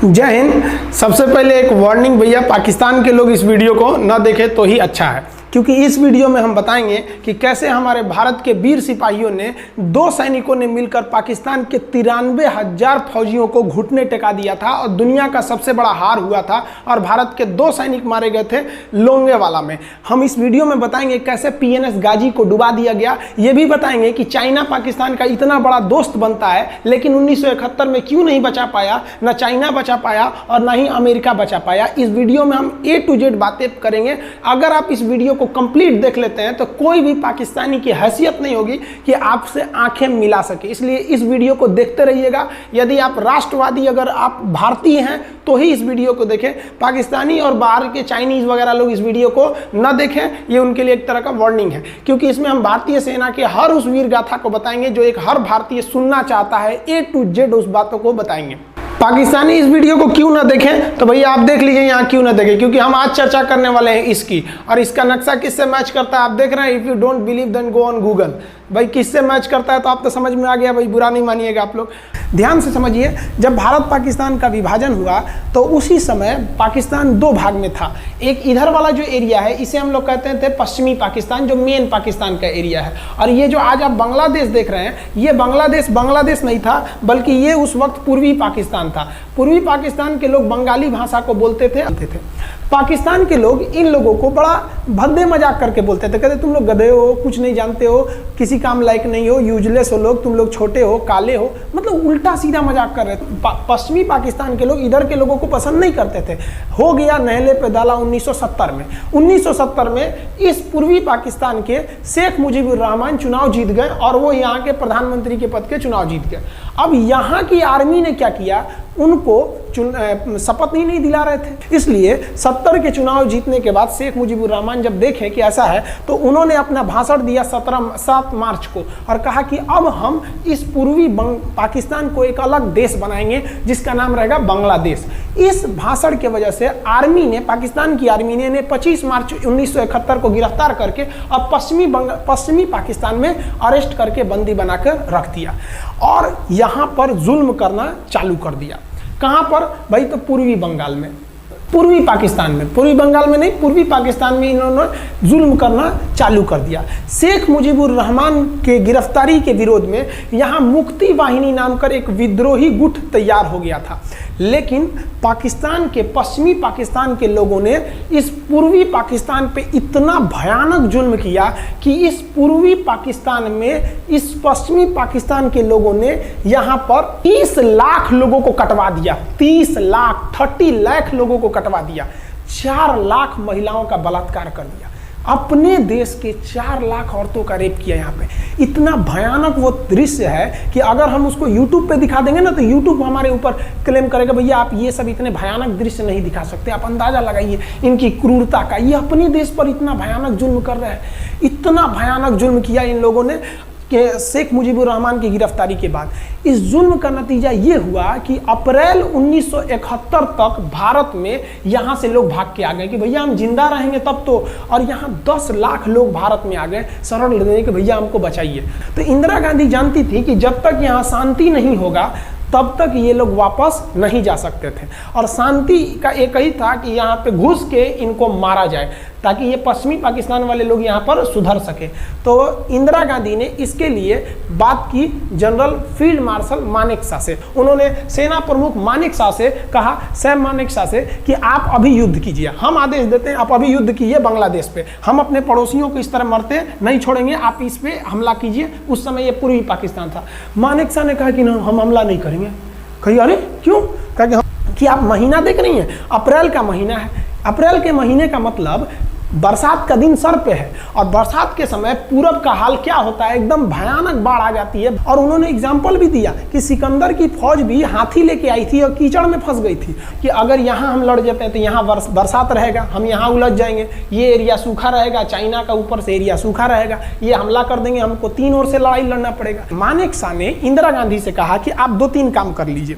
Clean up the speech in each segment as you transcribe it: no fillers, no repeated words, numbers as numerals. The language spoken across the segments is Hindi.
जय हिंद। सबसे पहले एक वार्निंग भैया, पाकिस्तान के लोग इस वीडियो को न देखें तो ही अच्छा है, क्योंकि इस वीडियो में हम बताएंगे कि कैसे हमारे भारत के वीर सिपाहियों ने 2 सैनिकों ने मिलकर पाकिस्तान के 93,000 फौजियों को घुटने टेका दिया था और दुनिया का सबसे बड़ा हार हुआ था और भारत के 2 सैनिक मारे गए थे लोंगेवाला में। हम इस वीडियो में बताएंगे कैसे PNS गाजी को डुबा दिया गया। ये भी बताएंगे कि चाइना पाकिस्तान का इतना बड़ा दोस्त बनता है लेकिन 1971 में क्यों नहीं बचा पाया, ना चाइना बचा पाया और ना ही अमेरिका बचा पाया। इस वीडियो में हम A to Z बातें करेंगे। अगर आप इस वीडियो को कंप्लीट देख लेते हैं तो कोई भी पाकिस्तानी की हैसियत नहीं होगी कि आपसे आंखें मिला सके, इसलिए इस वीडियो को देखते रहिएगा। यदि आप राष्ट्रवादी, अगर आप भारतीय हैं तो ही इस वीडियो को देखें। पाकिस्तानी और बाहर के चाइनीज वगैरह लोग इस वीडियो को न देखें, ये उनके लिए एक तरह का वार्निंग है, क्योंकि इसमें हम भारतीय सेना के हर उस वीर गाथा को बताएंगे जो एक हर भारतीय सुनना चाहता है। A to Z उस बातों को बताएंगे। पाकिस्तानी इस वीडियो को क्यों ना देखें तो भैया आप देख लीजिए यहाँ क्यों ना देखें, क्योंकि हम आज चर्चा करने वाले हैं इसकी, और इसका नक्शा किससे मैच करता है आप देख रहे हैं। If you don't believe then go on Google. भाई किससे मैच करता है तो आप तो समझ में आ गया, भाई बुरा नहीं मानिएगा आप लोग। ध्यान से समझिए, जब भारत पाकिस्तान का विभाजन हुआ तो उसी समय पाकिस्तान 2 भाग में था। एक इधर वाला जो एरिया है इसे हम लोग कहते थे पश्चिमी पाकिस्तान, जो मेन पाकिस्तान का एरिया है, और ये जो आज आप बांग्लादेश देख रहे हैं ये बांग्लादेश नहीं था, बल्कि ये उस वक्त पूर्वी पाकिस्तान था। पूर्वी पाकिस्तान के लोग बंगाली भाषा को बोलते थे। पाकिस्तान के लोग इन लोगों को बड़ा भद्दे मजाक करके बोलते थे, कहते तुम लोग गधे हो, कुछ नहीं जानते हो, किसी काम लायक नहीं हो, यूजलेस हो लोग, तुम लोग छोटे हो, काले हो, मतलब उल्टा सीधा मजाक कर रहे थे। पश्चिमी पाकिस्तान के लोग इधर के लोगों को पसंद नहीं करते थे। हो गया नहले पे दाला 1970 में। 1970 में इस पूर्वी पाकिस्तान के शेख मुजीबुर रहमान चुनाव जीत गए और वो यहाँ के प्रधानमंत्री के पद के चुनाव जीत गए। अब यहाँ की आर्मी ने क्या किया, उनको शपथ ही नहीं दिला रहे थे, इसलिए 70 के चुनाव जीतने के बाद शेख मुजीबुर रहमान जब देखे कि ऐसा है तो उन्होंने अपना भाषण दिया 7 मार्च को और कहा कि अब हम इस पूर्वी पाकिस्तान को एक अलग देश बनाएंगे जिसका नाम रहेगा बांग्लादेश। इस भाषण के वजह से आर्मी ने, पाकिस्तान की आर्मी ने 25 मार्च 1971 को गिरफ्तार करके अब पश्चिमी पाकिस्तान में अरेस्ट करके बंदी बनाकर रख दिया और यहाँ पर जुल्म करना चालू कर दिया। कहाँ पर भाई, तो पूर्वी बंगाल में, पूर्वी पाकिस्तान में, पूर्वी बंगाल में नहीं, पूर्वी पाकिस्तान में इन्होंने जुल्म करना चालू कर दिया। शेख मुजीबुर रहमान के गिरफ्तारी के विरोध में यहाँ मुक्ति वाहिनी नाम कर एक विद्रोही गुट तैयार हो गया था, लेकिन पाकिस्तान के, पश्चिमी पाकिस्तान के लोगों ने इस पूर्वी पाकिस्तान पे इतना भयानक जुल्म किया कि इस पूर्वी पाकिस्तान में इस पश्चिमी पाकिस्तान के लोगों ने यहाँ पर 30 लाख लोगों को कटवा दिया। 30 लाख लोगों को कटवा दिया। 4 लाख महिलाओं का बलात्कार कर दिया। अपने देश के 4 लाख औरतों का रेप किया। यहाँ पे इतना भयानक वो दृश्य है कि अगर हम उसको YouTube पे दिखा देंगे ना तो YouTube हमारे ऊपर क्लेम करेगा, भैया आप ये सब इतने भयानक दृश्य नहीं दिखा सकते। आप अंदाजा लगाइए इनकी क्रूरता का। ये अपने देश पर इतना भयानक जुल्म कर रहे हैं, इतना भयानक जुल्म किया इन लोगों ने कि शेख मुजीबुर रहमान की गिरफ्तारी के बाद इस जुल्म का नतीजा ये हुआ कि अप्रैल 1971 तक भारत में यहाँ से लोग भाग के आ गए कि भैया हम जिंदा रहेंगे तब तो, और यहाँ 10 लाख लोग भारत में आ गए शरण लेने कि भैया हमको बचाइए। तो इंदिरा गांधी जानती थी कि जब तक यहाँ शांति नहीं होगा तब तक ये लोग वापस नहीं जा सकते थे, और शांति का एक ही था कि यहाँ पे घुस के इनको मारा जाए ताकि ये पश्चिमी पाकिस्तान वाले लोग यहाँ पर सुधर सके। तो इंदिरा गांधी ने इसके लिए बात की जनरल फील्ड मार्शल मानेकशॉ से। उन्होंने सेना प्रमुख मानेकशॉ से कहा, सैम मानेकशॉ से, कि आप अभी युद्ध कीजिए, हम आदेश देते हैं आप अभी युद्ध कीजिए बांग्लादेश पे, हम अपने पड़ोसियों को इस तरह मरते नहीं छोड़ेंगे, आप इस पे हमला कीजिए। उस समय ये पूर्वी पाकिस्तान था। मानेकशॉ ने कहा कि ना हम हमला नहीं करेंगे। कही अरे क्यों? कहा कि आप महीना देख रही हैं, अप्रैल का महीना है। अप्रैल के महीने का मतलब बरसात का दिन सर पे है, और बरसात के समय पूरब का हाल क्या होता है, एकदम भयानक बाढ़ आ जाती है। और उन्होंने एग्जाम्पल भी दिया कि सिकंदर की फौज भी हाथी लेके आई थी और कीचड़ में फंस गई थी कि अगर यहाँ हम लड़ जाते हैं तो यहाँ बरसात रहेगा, हम यहाँ उलझ जाएंगे, ये एरिया सूखा रहेगा, चाइना का ऊपर से एरिया सूखा रहेगा, ये हमला कर देंगे, हमको 3 ओर से लड़ाई लड़ना पड़ेगा। मानेकशॉ ने इंदिरा गांधी से कहा कि आप 2-3 काम कर लीजिए।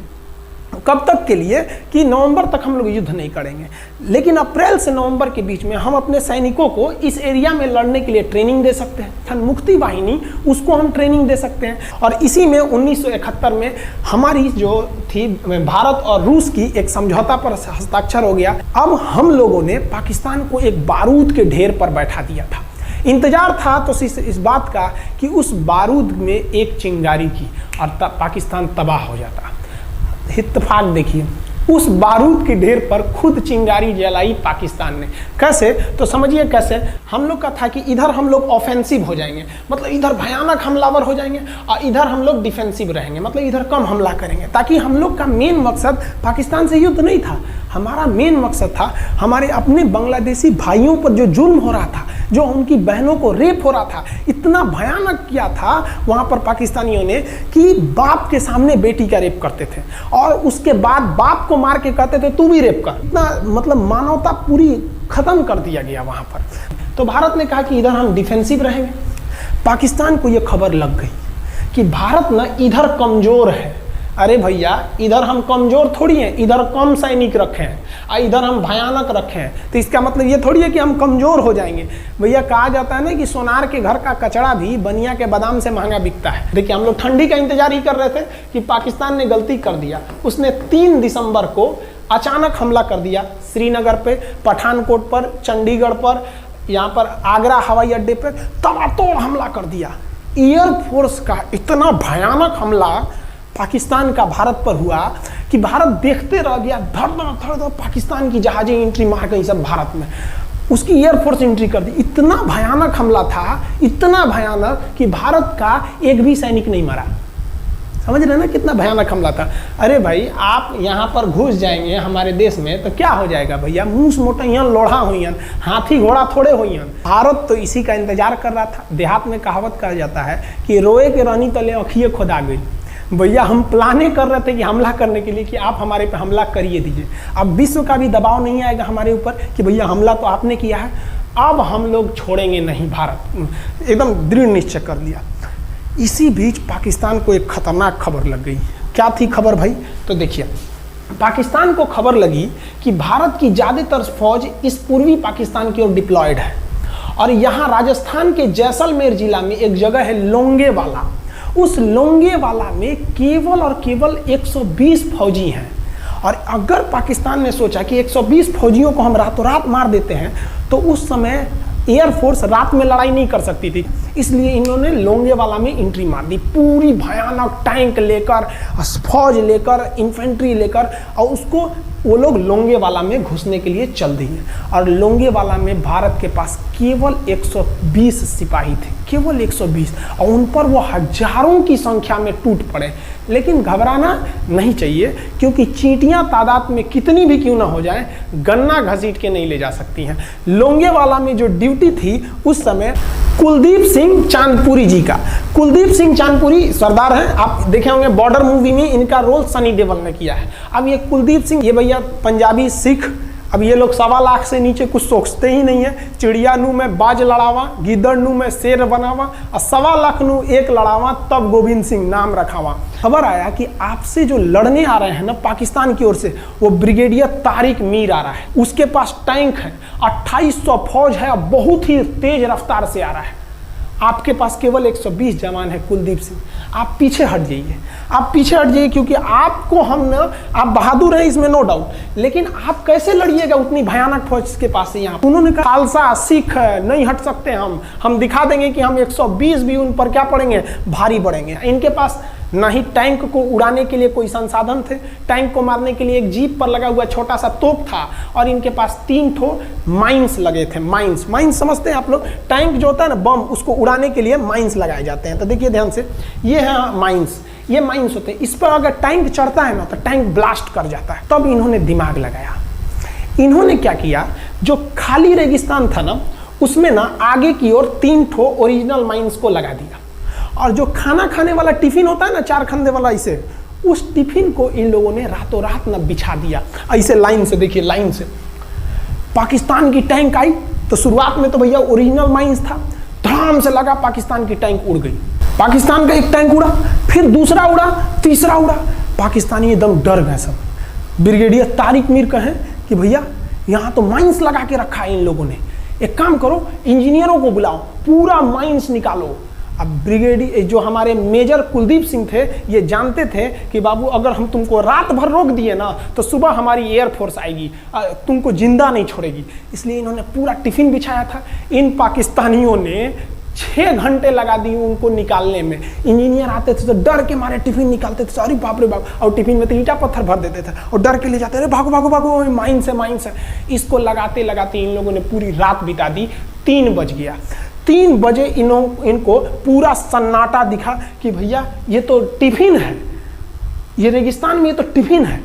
कब तक के लिए कि नवंबर तक हम लोग युद्ध नहीं करेंगे, लेकिन अप्रैल से नवंबर के बीच में हम अपने सैनिकों को इस एरिया में लड़ने के लिए ट्रेनिंग दे सकते हैं। मुक्ति वाहिनी उसको हम ट्रेनिंग दे सकते हैं। और इसी में 1971 में हमारी जो थी भारत और रूस की एक समझौता पर हस्ताक्षर हो गया। अब हम लोगों ने पाकिस्तान को एक बारूद के ढेर पर बैठा दिया था। इंतजार था तो इस बात का कि उस बारूद में एक चिंगारी की और तब पाकिस्तान तबाह हो जाता। इत्तेफाक देखिए, उस बारूद के ढेर पर खुद चिंगारी जलाई पाकिस्तान ने। कैसे? तो समझिए कैसे। हम लोग का था कि इधर हम लोग ऑफेंसिव हो जाएंगे, मतलब इधर भयानक हमलावर हो जाएंगे, और इधर हम लोग डिफेंसिव रहेंगे, मतलब इधर कम हमला करेंगे, ताकि हम लोग का मेन मकसद पाकिस्तान से युद्ध नहीं था। हमारा मेन मकसद था हमारे अपने बांग्लादेशी भाइयों पर जो जुल्म हो रहा था, जो उनकी बहनों को रेप हो रहा था, इतना भयानक किया था वहाँ पर पाकिस्तानियों ने कि बाप के सामने बेटी का रेप करते थे और उसके बाद बाप को मार के कहते थे तू भी रेप कर। इतना मतलब मानवता पूरी खत्म कर दिया गया वहाँ पर। तो भारत ने कहा कि इधर हम डिफेंसिव रहेंगे। पाकिस्तान को ये खबर लग गई कि भारत ना इधर कमज़ोर है। अरे भैया, इधर हम कमज़ोर थोड़ी हैं, इधर कम सैनिक रखे हैं और इधर हम भयानक रखे हैं, तो इसका मतलब ये थोड़ी है कि हम कमज़ोर हो जाएंगे। भैया कहा जाता है ना कि सोनार के घर का कचड़ा भी बनिया के बादाम से महंगा बिकता है। देखिए, हम लोग ठंडी का इंतजार ही कर रहे थे कि पाकिस्तान ने गलती कर दिया। उसने 3 दिसंबर को अचानक हमला कर दिया श्रीनगर पे, पठानकोट पर, चंडीगढ़ पर, यहाँ पर आगरा हवाई अड्डे पर तबातोड़ हमला कर दिया। एयरफोर्स का इतना भयानक हमला पाकिस्तान का भारत पर हुआ कि भारत देखते रह गया। धड़ धड़ पाकिस्तान की जहाजें एंट्री मार गई सब भारत में, उसकी एयरफोर्स एंट्री कर दी। इतना भयानक हमला था, इतना भयानक कि भारत का एक भी सैनिक नहीं मरा। समझ रहे ना कितना भयानक हमला था। अरे भाई, आप यहाँ पर घुस जाएंगे हमारे देश में तो क्या हो जाएगा भैया? मूस मोटैयन लोढ़ा हुईन, हाथी घोड़ा थोड़े हुईन। भारत तो इसी का इंतजार कर रहा था। देहात में कहावत कहा जाता है कि रोए के रानी तले अखिए खुदा गई। भैया हम प्लाने कर रहे थे कि हमला करने के लिए कि आप हमारे पे हमला करिए दीजिए। अब विश्व का भी दबाव नहीं आएगा हमारे ऊपर कि भैया हमला तो आपने किया है, अब हम लोग छोड़ेंगे नहीं। भारत एकदम दृढ़ निश्चय कर लिया। इसी बीच पाकिस्तान को एक खतरनाक खबर लग गई। क्या थी खबर भाई? तो देखिए, पाकिस्तान को खबर लगी कि भारत की ज़्यादातर फौज इस पूर्वी पाकिस्तान की ओर डिप्लॉयड है और यहाँ राजस्थान के जैसलमेर जिला में एक जगह है लोंगेवाला। उस लोंगेवाला में केवल और केवल 120 फौजी हैं। और अगर पाकिस्तान ने सोचा कि 120 फौजियों को हम रातों रात मार देते हैं तो उस समय एयरफोर्स रात में लड़ाई नहीं कर सकती थी, इसलिए इन्होंने लोंगेवाला में एंट्री मार दी। पूरी भयानक टैंक लेकर, फौज लेकर, इन्फेंट्री लेकर, और उसको वो लोग लोंगेवाला में घुसने के लिए चल दिए। और लोंगेवाला में भारत के पास केवल 120 सिपाही थे, केवल 120, और उन पर वो हजारों की संख्या में टूट पड़े। लेकिन घबराना नहीं चाहिए, क्योंकि चींटियां तादाद में कितनी भी क्यों ना हो जाएं, गन्ना घसीट के नहीं ले जा सकती हैं। लोंगेवाला में जो ड्यूटी थी उस समय कुलदीप सिंह चांदपुरी जी का। कुलदीप सिंह चांदपुरी सरदार हैं, आप देखे होंगे बॉर्डर मूवी में इनका रोल सनी देओल ने किया है। अब ये कुलदीप सिंह, ये भैया पंजाबी सिख, अब ये लोग 1.25 लाख से नीचे कुछ सोचते ही नहीं है। चिड़िया नू में बाज लड़ावा, गिदड़ नू में शेर बनावा, और 1.25 लाख नू एक लड़ावा, तब गोविंद सिंह नाम रखावा। खबर आया कि आपसे जो लड़ने आ रहे हैं ना पाकिस्तान की ओर से, वो ब्रिगेडियर तारिक मीर आ रहा है। उसके पास टैंक है, 2800 फौज है, बहुत ही तेज रफ्तार से आ रहा है। आपके पास केवल 120 जवान है कुलदीप सिंह, आप पीछे हट जाइए, आप पीछे हट जाइए, क्योंकि आपको हम ना, आप बहादुर हैं इसमें नो डाउट, लेकिन आप कैसे लड़िएगा उतनी भयानक फौज के पास से? यहाँ उन्होंने कहा खालसा सिख नहीं हट सकते, हम दिखा देंगे कि हम 120 भी उन पर क्या पड़ेंगे, भारी पड़ेंगे। इनके पास ना ही टैंक को उड़ाने के लिए कोई संसाधन थे, टैंक को मारने के लिए एक जीप पर लगा हुआ छोटा सा तोप था, और इनके पास 3 ठो माइंस लगे थे। माइंस समझते हैं आप लोग? टैंक जो होता है ना बम, उसको उड़ाने के लिए माइंस लगाए जाते हैं। तो देखिए ध्यान से, ये है माइंस, ये माइंस होते हैं। इस पर अगर टैंक चढ़ता है ना तो टैंक ब्लास्ट कर जाता है। तब इन्होंने दिमाग लगाया। इन्होंने क्या किया, जो खाली रेगिस्तान था ना उसमें ना आगे की ओर 3 ठो ओरिजिनल माइंस को लगा दिया, और जो खाना खाने वाला टिफिन होता है ना 4 खंदे वाला, इसे, उस टिफिन को इन लोगों ने रातों रात ना बिछा दिया ऐसे लाइन से। देखिए लाइन से पाकिस्तान की टैंक आई तो शुरुआत में तो भैया ओरिजिनल माइंस था, धड़ाम से लगा, पाकिस्तान की टैंक उड़ गई। पाकिस्तान का एक टैंक उड़ा, फिर दूसरा उड़ा, तीसरा उड़ा, पाकिस्तानी एकदम डर गए सब ब्रिगेडियर तारिक मीर कहें कि भैया यहाँ तो माइंस लगा के रखा है इन लोगों ने, एक काम करो इंजीनियरों को बुलाओ, पूरा माइंस निकालो। अब ब्रिगेडियर जो हमारे मेजर कुलदीप सिंह थे ये जानते थे कि बाबू अगर हम तुमको रात भर रोक दिए ना तो सुबह हमारी एयरफोर्स आएगी, तुमको जिंदा नहीं छोड़ेगी। इसलिए इन्होंने पूरा टिफिन बिछाया था। इन पाकिस्तानियों ने 6 घंटे लगा दिए उनको निकालने में। इंजीनियर आते थे तो डर के मारे टिफिन निकालते थे, अरे बाप रे बाप, और टिफिन में तो ईंटा पत्थर भर देते थे और डर के ले जाते, अरे भागो भागो भागो, माइंस है माइंस है। इसको लगाते लगाते इन लोगों ने पूरी रात बिता दी। 3 बज गया। 3 बजे इनको पूरा सन्नाटा दिखा कि भैया ये तो टिफिन है, ये रेगिस्तान में ये तो टिफिन है।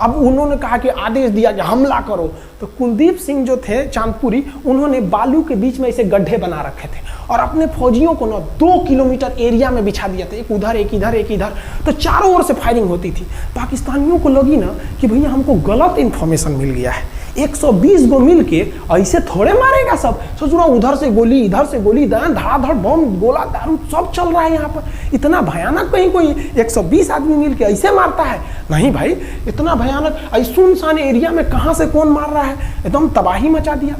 अब उन्होंने कहा कि आदेश दिया कि हमला करो। तो कुलदीप सिंह जो थे चांदपुरी, उन्होंने बालू के बीच में ऐसे गड्ढे बना रखे थे और अपने फौजियों को ना 2 किलोमीटर एरिया में बिछा दिया था, एक उधर एक इधर एक इधर। तो चारों ओर से फायरिंग होती थी। पाकिस्तानियों को लगी ना कि भैया हमको गलत इंफॉर्मेशन मिल गया है, 120 गो मिल के ऐसे थोड़े मारेगा सब। सोच रहा उधर से गोली इधर से गोली, धड़ाधड़ बम गोला दारू सब चल रहा है यहाँ पर, इतना भयानक कहीं कोई 120 आदमी मिल के ऐसे मारता है? नहीं भाई, इतना भयानक सुनसान एरिया में कहाँ से कौन मार रहा है, एकदम तबाही मचा दिया।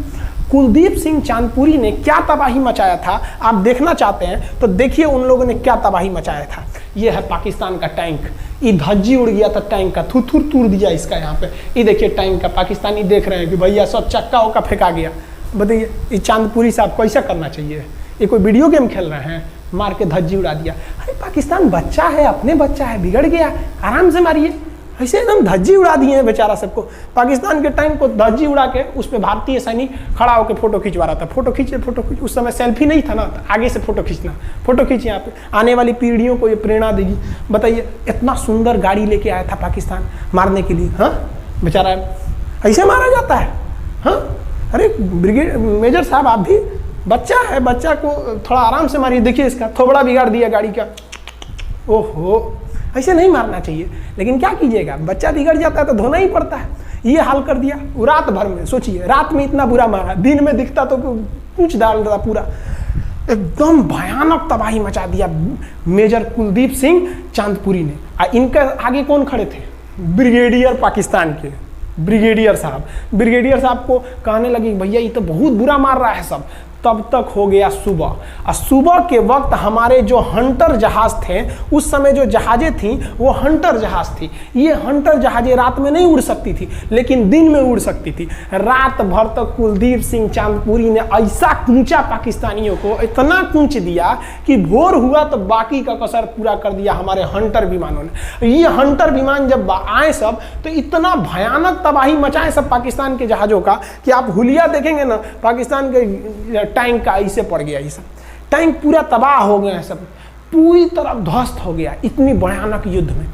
कुलदीप सिंह चांदपुरी ने क्या तबाही मचाया था आप देखना चाहते हैं तो देखिए उन लोगों ने क्या तबाही मचाया था। ये है पाकिस्तान का टैंक, ये धज्जी उड़ गया था टैंक का, थुथुर तूर दिया इसका यहाँ पे। ये देखिए टैंक का, पाकिस्तानी देख रहे हैं कि भैया सब चक्का उक्का फेंका गया। बताइए ये चांदपुरी साहब को ऐसा करना चाहिए? ये कोई वीडियो गेम खेल रहे हैं, मार के धज्जी उड़ा दिया। अरे पाकिस्तान बच्चा है, अपने बच्चा है, बिगड़ गया, आराम से मारिए। ऐसे एकदम धज्जी उड़ा दिए हैं बेचारा सबको। पाकिस्तान के टैंक को धज्जी उड़ा के उस पर भारतीय सैनिक खड़ा होकर फोटो खिंचवा रहा था। फोटो खींच, उस समय सेल्फी नहीं था ना, तो आगे से फोटो खींचना, फोटो खींच, यहाँ पे आने वाली पीढ़ियों को ये प्रेरणा देगी। बताइए इतना सुंदर गाड़ी लेके आया था पाकिस्तान मारने के लिए, हाँ बेचारा ऐसे मारा जाता है? हाँ अरे ब्रिगेड मेजर साहब आप भी, बच्चा है, बच्चा को थोड़ा आराम से मारिए। देखिए इसका थोबड़ा बिगाड़ दिया गाड़ी का, ओहो ऐसे नहीं मारना चाहिए। लेकिन क्या कीजिएगा, बच्चा बिगड़ जाता है तो धोना ही पड़ता है। ये हाल कर दिया रात भर में। सोचिए रात में इतना बुरा मारा, दिन में दिखता तो कुछ डाल रहा पूरा, एकदम भयानक तबाही मचा दिया मेजर कुलदीप सिंह चांदपुरी ने। इनके आगे कौन खड़े थे? ब्रिगेडियर पाकिस्तान के ब्रिगेडियर साहब। ब्रिगेडियर साहब को कहने लगी भैया ये तो बहुत बुरा मार रहा है सब। तब तक हो गया सुबह, और सुबह के वक्त हमारे जो हंटर जहाज थे, उस समय जो जहाजें थी वो हंटर जहाज थी। ये हंटर जहाजें रात में नहीं उड़ सकती थी लेकिन दिन में उड़ सकती थी। रात भर तक कुलदीप सिंह चांदपुरी ने ऐसा कूचा पाकिस्तानियों को, इतना कूच दिया कि भोर हुआ तो बाकी का कसर पूरा कर दिया हमारे हंटर विमानों ने। ये हंटर विमान जब आए सब तो इतना भयानक तबाही मचाए सब पाकिस्तान के जहाजों का कि आप हुलिया देखेंगे ना, पाकिस्तान के टैंक का ऐसे पड़ गया। ये सब टैंक पूरा तबाह हो गया है, सब पूरी तरह ध्वस्त हो गया इतनी भयानक युद्ध में।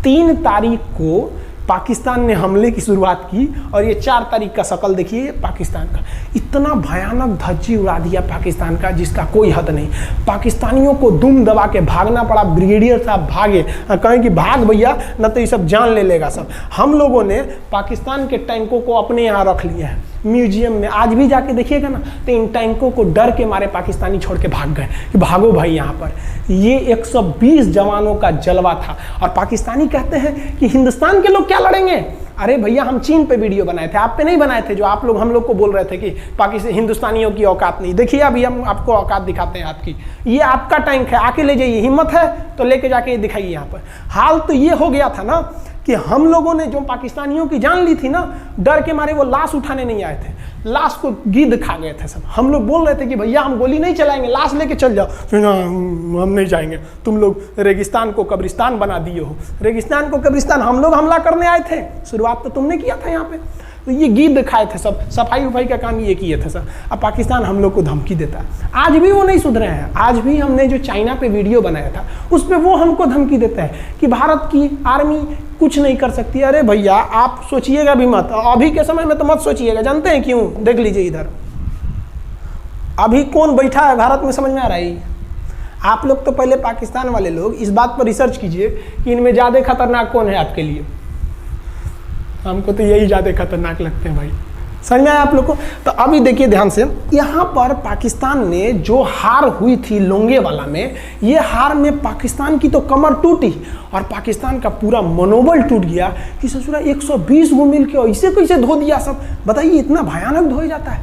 3 तारीख को पाकिस्तान ने हमले की शुरुआत की और ये 4 तारीख का शकल देखिए पाकिस्तान का। इतना भयानक धज्जी उड़ा दिया पाकिस्तान का जिसका कोई हद नहीं। पाकिस्तानियों को दुम दबा के भागना पड़ा। ब्रिगेडियर साहब भागे, कहें कि भाग भैया न तो ये सब जान ले लेगा सब। हम लोगों ने पाकिस्तान के टैंकों को अपने यहाँ रख लिया है म्यूजियम में। आज भी जाके देखिएगा ना तो इन टैंकों को डर के मारे पाकिस्तानी छोड़ के भाग गए कि भागो भाई यहाँ पर। ये 120 जवानों का जलवा था। और पाकिस्तानी कहते हैं कि हिंदुस्तान के लोग क्या लड़ेंगे? अरे भैया हम चीन पे वीडियो बनाए थे, आप पे नहीं बनाए थे, जो आप लोग हम लोग को बोल रहे थे कि पाकिस्तान हिंदुस्तानियों की औकात नहीं। देखिए अभी हम आपको औकात दिखाते हैं आपकी। ये आपका टैंक है, आके ले जाइए, हिम्मत है तो लेके जाके दिखाइए यहाँ पर। हाल तो ये हो गया था ना कि हम लोगों ने जो पाकिस्तानियों की जान ली थी ना, डर के मारे वो लाश उठाने नहीं आए थे, लाश को गिद्ध खा गए थे सब। हम लोग बोल रहे थे कि भैया हम गोली नहीं चलाएंगे, लाश लेके चल जाओ। हम नहीं जाएंगे, तुम लोग रेगिस्तान को कब्रिस्तान बना दिए हो। रेगिस्तान को कब्रिस्तान हम लोग हमला करने आए थे, शुरुआत तो तुमने किया था यहाँ पे। तो ये गिद्ध खाए थे सब, सफाई उफाई का काम ये किए थे सब। अब पाकिस्तान हम लोग को धमकी देता है। आज भी वो नहीं सुधरे हैं। आज भी हमने जो चाइना पे वीडियो बनाया था उस पर वो हमको धमकी देता है कि भारत की आर्मी कुछ नहीं कर सकती। अरे भैया आप सोचिएगा भी मत, अभी के समय में तो मत सोचिएगा। जानते हैं क्यों? देख लीजिए इधर अभी कौन बैठा है भारत में, समझ में आ रहा है? आप लोग तो पहले पाकिस्तान वाले लोग इस बात पर रिसर्च कीजिए कि इनमें ज़्यादा खतरनाक कौन है आपके लिए। हमको तो यही ज़्यादा खतरनाक लगते हैं भाई। समझ में आया आप लोग को? तो अभी देखिए ध्यान से, यहाँ पर पाकिस्तान ने जो हार हुई थी लोंगेवाला में, ये हार में पाकिस्तान की तो कमर टूटी और पाकिस्तान का पूरा मनोबल टूट गया कि ससुरा 120 गो मिल के ऐसे कैसे धो दिया सब। बताइए, इतना भयानक धोया जाता है।